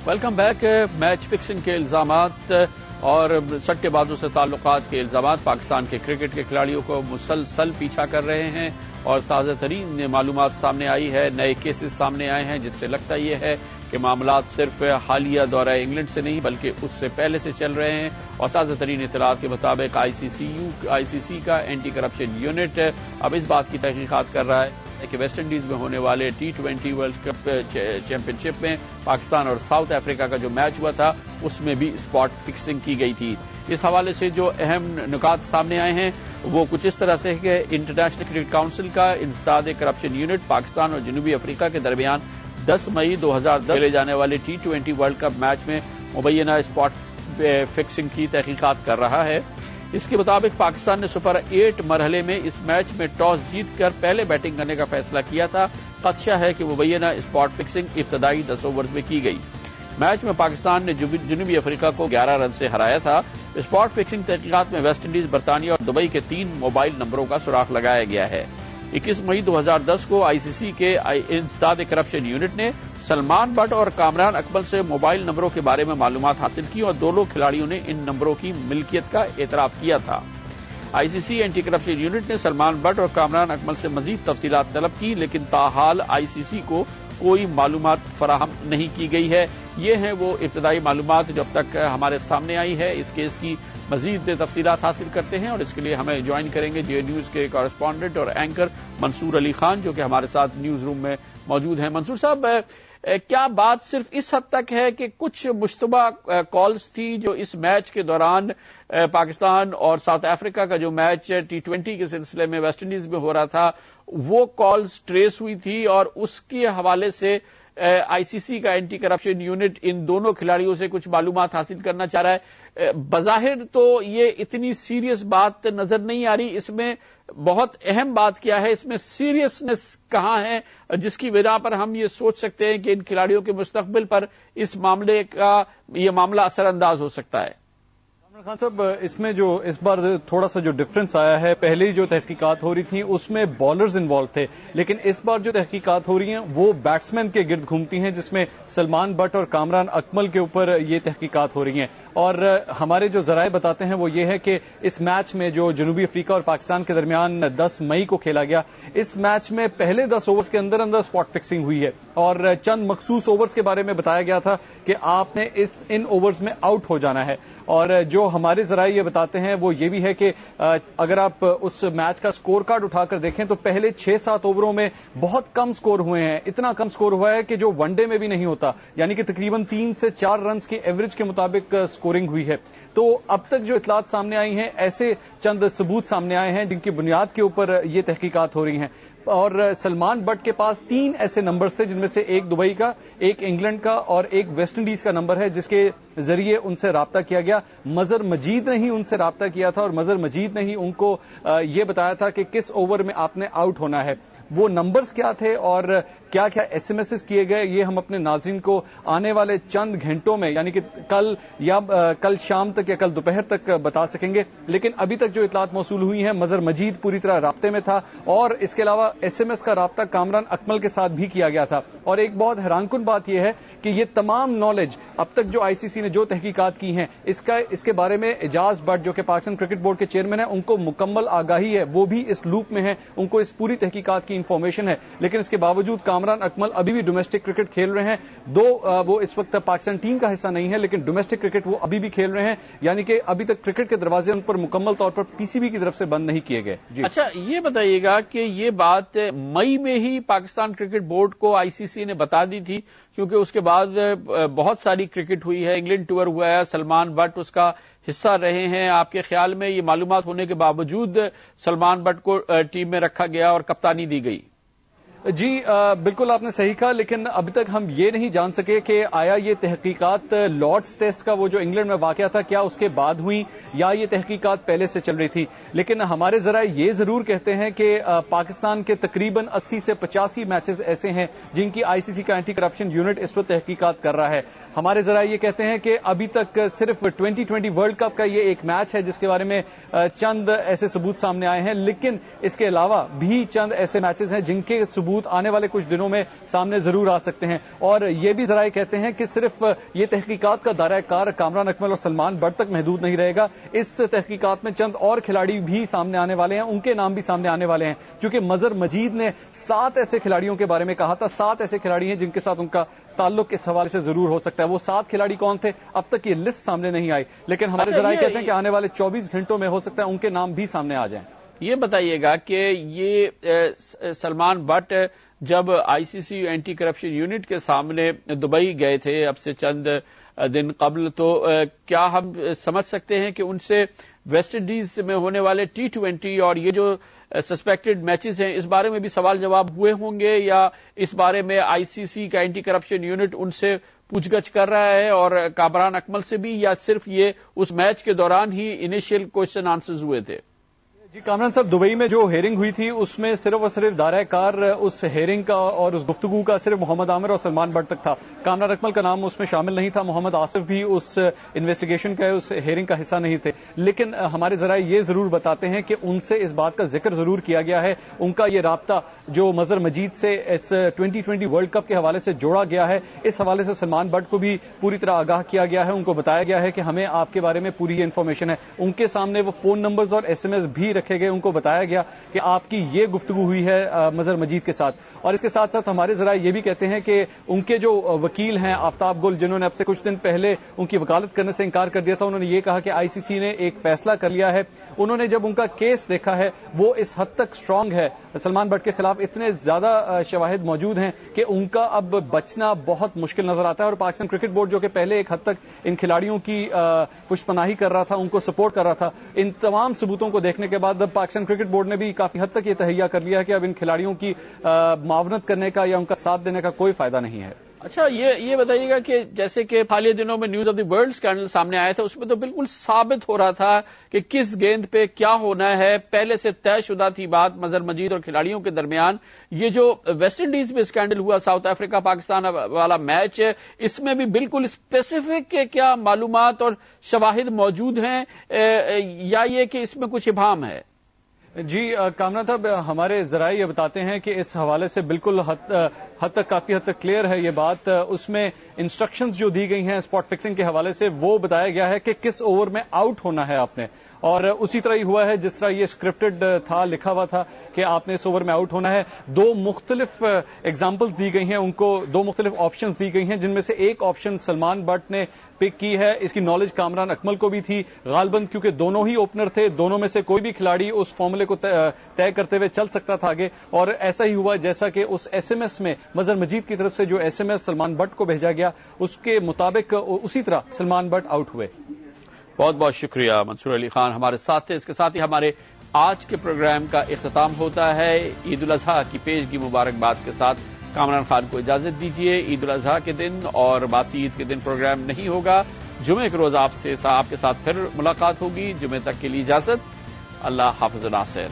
Welcome back. Match fixing के इल्जामात और सट्टेबाजों से ताल्लुकात के इल्जामात पाकिस्तान के क्रिकेट के खिलाड़ियों को मुसलसल पीछा कर रहे हैं और ताज़ा तरीन मालूमात सामने आई है, नए केसेस सामने आए हैं, जिससे लगता यह है कि मामलात सिर्फ हालिया दौरा इंग्लैंड से नहीं बल्कि उससे पहले से चल रहे हैं। और ताज़ा तरीन इत्तलात के मुताबिक आईसीसी का एंटी करप्शन यूनिट अब इस बात की तहकीकात कर रहा है कि वेस्ट इंडीज में होने वाले T20 वर्ल्ड कप चैंपियनशिप में पाकिस्तान और साउथ अफ्रीका का जो मैच हुआ था उसमें भी स्पॉट फिक्सिंग की गई थी। इस हवाले से जो अहम नुकात सामने आए हैं वो कुछ इस तरह से है कि इंटरनेशनल क्रिकेट काउंसिल का इंसदाद करप्शन यूनिट पाकिस्तान और जनूबी अफ्रीका के दरमियान 10 मई 2010 खेले जाने वाले T20 वर्ल्ड कप मैच में मुबैना स्पॉट फिक्सिंग की तहकीकात कर रहा है। इसके मुताबिक पाकिस्तान ने सुपर 8 मरहले में इस मैच में टॉस जीतकर पहले बैटिंग करने का फैसला किया था। खदशा है कि मुबैना स्पॉट फिक्सिंग इब्तदाई 10 ओवर में की गई। मैच में पाकिस्तान ने जनूबी अफ्रीका को 11 रन से हराया था। स्पॉट फिक्सिंग तहकीकात में वेस्ट इंडीज, बरतानिया और दुबई के 3 मोबाइल नंबरों का सुराख लगाया गया है। 21 मई 2010 को आईसीसी के इंसदाद करप्शन यूनिट ने सलमान बट और कामरान अकमल से मोबाइल नंबरों के बारे में मालूमात हासिल की और दोनों खिलाड़ियों ने इन नंबरों की मिल्कियत का एतराफ किया था। आईसीसी एंटी करप्शन यूनिट ने सलमान बट और कामरान अकमल से मजीद तफसीलात तलब की, लेकिन ताहाल आईसीसी को कोई मालूमात फराहम नहीं की गई है। ये हैं वो इब्तदाई मालूमात जो अब तक हमारे सामने आई है। इस केस की मजीद तफसीलात हासिल करते हैं और इसके लिए हमें ज्वाइन करेंगे जे न्यूज के कॉरेस्पॉन्डेंट और एंकर मंसूर अली खान, जो कि हमारे साथ न्यूज रूम में मौजूद हैं। मंसूर साहब, क्या बात सिर्फ इस हद तक है कि कुछ मुश्तबा कॉल्स थी जो इस मैच के दौरान पाकिस्तान और साउथ अफ्रीका का जो मैच T20 के सिलसिले में वेस्ट इंडीज में हो रहा था वो कॉल्स ट्रेस हुई थी और उसके हवाले से आईसीसी का एंटी करप्शन यूनिट इन दोनों खिलाड़ियों से कुछ मालूमात हासिल करना चाह रहा है। बज़ाहिर तो ये इतनी सीरियस बात नजर नहीं आ रही, इसमें बहुत अहम बात क्या है, इसमें सीरियसनेस कहां है जिसकी वजह पर हम ये सोच सकते हैं कि इन खिलाड़ियों के मुस्तकबिल पर इस मामले का ये मामला असरअंदाज हो सकता है? खान साहब, इसमें जो इस बार थोड़ा सा जो डिफरेंस आया है, पहले जो तहकीकात हो रही थी उसमें बॉलर्स इन्वॉल्व थे, लेकिन इस बार जो तहकीकात हो रही हैं वो बैट्समैन के गिर्द घूमती हैं, जिसमें सलमान बट और कामरान अकमल के ऊपर ये तहकीकात हो रही हैं। और हमारे जो जराए बताते हैं वो ये है कि इस मैच में जो जनूबी अफ्रीका और पाकिस्तान के दरमियान 10 मई को खेला गया, इस मैच में पहले 10 ओवर्स के अंदर अंदर स्पॉट फिक्सिंग हुई है और चंद मखसूस ओवर्स के बारे में बताया गया था कि आपने इन ओवर्स में आउट हो जाना है। और जो हमारे जराए ये बताते हैं वो ये भी है कि अगर आप उस मैच का स्कोर कार्ड उठाकर देखें तो पहले 6-7 ओवरों में बहुत कम स्कोर हुए हैं। इतना कम स्कोर हुआ है कि जो वनडे में भी नहीं होता, यानी कि तकरीबन 3 से 4 रन की एवरेज के मुताबिक स्कोरिंग हुई है। तो अब तक जो इतलात सामने आई हैं, ऐसे चंद सबूत सामने आए हैं जिनकी बुनियाद के ऊपर ये तहकीकात हो रही हैं। और सलमान बट के पास 3 ऐसे नंबर्स थे जिनमें से एक दुबई का, एक इंग्लैंड का और एक वेस्ट इंडीज का नंबर है, जिसके जरिए उनसे राब्ता किया गया। मजर मजीद ने ही उनसे राब्ता किया था और मजर मजीद ने ही उनको ये बताया था कि किस ओवर में आपने आउट होना है। वो नंबर्स क्या थे और क्या क्या एसएमएस किए गए, ये हम अपने नाज़रीन को आने वाले चंद घंटों में, यानी कि कल शाम तक या कल दोपहर तक बता सकेंगे। लेकिन अभी तक जो इतलात मौसूल हुई हैं, मजर मजीद पूरी तरह राब्ते में था और इसके अलावा एसएमएस का राब्ता कामरान अकमल के साथ भी किया गया था। और एक बहुत हैरानकुन बात यह है कि ये तमाम नॉलेज अब तक जो आईसीसी ने जो तहकीकात की हैं, इसके बारे में एजाज बट, जो कि पाकिस्तान क्रिकेट बोर्ड के चेयरमैन है, उनको मुकम्मल आगाही है, वो भी इस लूप में है, उनको इस पूरी तहकीकात की इंफॉर्मेशन है। लेकिन इसके बावजूद कामरान अकमल अभी भी डोमेस्टिक क्रिकेट खेल रहे हैं। वो इस वक्त पाकिस्तान टीम का हिस्सा नहीं है, लेकिन डोमेस्टिक क्रिकेट वो अभी भी खेल रहे हैं, यानी कि अभी तक क्रिकेट के दरवाजे उन पर मुकम्मल तौर पर पीसीबी की तरफ से बंद नहीं किए गए। अच्छा, ये बताइएगा कि ये बात मई में ही पाकिस्तान क्रिकेट बोर्ड को आईसीसी ने बता दी थी, क्योंकि उसके बाद बहुत सारी क्रिकेट हुई है, इंग्लैंड टूर हुआ है, सलमान बट उसका हिस्सा रहे हैं। आपके ख्याल में ये मालूमात होने के बावजूद सलमान बट को टीम में रखा गया और कप्तानी दी गई? जी बिल्कुल आपने सही कहा, लेकिन अभी तक हम ये नहीं जान सके कि आया ये तहकीकात लॉर्ड्स टेस्ट का वो जो इंग्लैंड में वाकया था, क्या उसके बाद हुई या ये तहकीकात पहले से चल रही थी। लेकिन हमारे जरा ये जरूर कहते हैं कि पाकिस्तान के तकरीबन 80 से 85 मैचेस ऐसे हैं जिनकी आईसीसी का एंटी करप्शन यूनिट इस वक्त तहकीकात कर रहा है। हमारे ज़राए ये कहते हैं कि अभी तक सिर्फ 2020 वर्ल्ड कप का ये एक मैच है जिसके बारे में चंद ऐसे सबूत सामने आए हैं, लेकिन इसके अलावा भी चंद ऐसे मैचेस हैं जिनके सबूत आने वाले कुछ दिनों में सामने जरूर आ सकते हैं। और ये भी ज़राए कहते हैं कि सिर्फ ये तहकीकात का दायरा कार कामरान अकमल और सलमान बट तक महदूद नहीं रहेगा। इस तहकीकात में चंद और खिलाड़ी भी सामने आने वाले हैं, उनके नाम भी सामने आने वाले हैं, क्योंकि मजहर मजीद ने 7 ऐसे खिलाड़ियों के बारे में कहा था। 7 ऐसे खिलाड़ी हैं जिनके साथ उनका ताल्लुक इस हवाले से जरूर हो सकता है। वो 7 खिलाड़ी कौन थे, अब तक ये लिस्ट सामने नहीं आई, लेकिन हमारे ज़राए कहते हैं कि आने वाले 24 घंटों में हो सकता है उनके नाम भी सामने आ जाएं। ये बताइएगा कि ये सलमान बट जब आईसीसी एंटी करप्शन यूनिट के सामने दुबई गए थे अब से चंद दिन कबल, तो क्या हम समझ सकते हैं कि उनसे वेस्ट इंडीज में होने वाले T20 और ये जो सस्पेक्टेड मैचेस हैं इस बारे में भी सवाल जवाब हुए होंगे, या इस बारे में आईसीसी का एंटी करप्शन यूनिट उनसे पूछगछ कर रहा है और कामरान अकमल से भी, या सिर्फ ये उस मैच के दौरान ही इनिशियल क्वेश्चन आंसर्स हुए थे? जी कामरान साहब, दुबई में जो हेयरिंग हुई थी उसमें सिर्फ और सिर्फ दायरे कार उस हेयरिंग का और उस गुफ्तगू का सिर्फ मोहम्मद आमिर और सलमान बट तक था। कामरान अकमल का नाम उसमें शामिल नहीं था, मोहम्मद आसिफ भी उस इन्वेस्टिगेशन का उस हेयरिंग का हिस्सा नहीं थे। लेकिन हमारे ज़राए ये जरूर बताते हैं कि उनसे इस बात का जिक्र जरूर किया गया है, उनका ये राब्ता जो मजहर मजीद से इस 2020 वर्ल्ड कप के हवाले से जोड़ा गया है, इस हवाले से सलमान बट को भी पूरी तरह आगाह किया गया है। उनको बताया गया है कि हमें आपके बारे में पूरी इन्फॉर्मेशन है। उनके सामने वो फोन नंबर्स और SMS भी रखे गए, उनको बताया गया कि आपकी ये गुफ्तगू हुई है मजहर मजीद के साथ। और इसके साथ साथ हमारे ज़राए ये भी कहते हैं कि उनके जो वकील हैं आफ्ताब गुल, जिन्होंने अब से कुछ दिन पहले उनकी वकालत करने से इनकार कर दिया था, उन्होंने ये कहा कि आईसीसी ने एक फैसला कर लिया है। उन्होंने जब उनका केस देखा है वो इस हद तक स्ट्रांग है, सलमान बट के खिलाफ इतने ज्यादा शवाहिद मौजूद हैं कि उनका अब बचना बहुत मुश्किल नजर आता है। और पाकिस्तान क्रिकेट बोर्ड जो कि पहले एक हद तक इन खिलाड़ियों की पुष्पनाही कर रहा था, उनको सपोर्ट कर रहा था, इन तमाम सबूतों को देखने के बाद अब पाकिस्तान क्रिकेट बोर्ड ने भी काफी हद तक ये तहैया कर लिया है कि अब इन खिलाड़ियों की मावनत करने का या उनका साथ देने का कोई फायदा नहीं है। अच्छा, ये बताइएगा कि जैसे कि हालिया दिनों में news of the world scandal सामने आया था, उसमें तो बिल्कुल साबित हो रहा था कि किस गेंद पे क्या होना है, पहले से तयशुदा थी बात मजहर मजीद और खिलाड़ियों के दरमियान। ये जो वेस्ट इंडीज में स्कैंडल हुआ, साउथ अफ्रीका पाकिस्तान वाला मैच, इसमें भी बिल्कुल स्पेसिफिक क्या मालूमात और शवाहिद मौजूद हैं, या ये कि इसमें कुछ इबाहम है? जी कामरान साहब, हमारे ज़राए ये बताते हैं कि इस हवाले से बिल्कुल काफी हद तक क्लियर है ये बात। उसमें इंस्ट्रक्शंस जो दी गई हैं स्पॉट फिक्सिंग के हवाले से, वो बताया गया है कि किस ओवर में आउट होना है आपने, और उसी तरह ही हुआ है जिस तरह ये स्क्रिप्टेड था, लिखा हुआ था कि आपने इस ओवर में आउट होना है। 2 मुख्तलिफ एग्जाम्पल्स दी गई हैं उनको, 2 मुख्तलिफ ऑप्शंस दी गई हैं, जिनमें से एक ऑप्शन सलमान बट ने पिक की है। इसकी नॉलेज कामरान अकमल को भी थी गालबन, क्योंकि दोनों ही ओपनर थे, दोनों में से कोई भी खिलाड़ी उस फॉर्मूले को तय करते हुए चल सकता था आगे। और ऐसा ही हुआ जैसा कि उस SMS में मजहर मजीद की तरफ से जो SMS सलमान बट को भेजा गया, उसके मुताबिक उसी तरह सलमान बट आउट हुए। बहुत बहुत शुक्रिया मंसूर अली खान हमारे साथ थे। इसके साथ ही हमारे आज के प्रोग्राम का इख्तिताम होता है। ईद उल अजहा की पेशगी मुबारकबाद के साथ कामरान खान को इजाजत दीजिए। ईद उल अजहा के दिन और बासी ईद के दिन प्रोग्राम नहीं होगा। जुमे के रोज आपके साथ फिर मुलाकात होगी। जुमे तक के लिए इजाजत। अल्लाह हाफिज़ नासिर।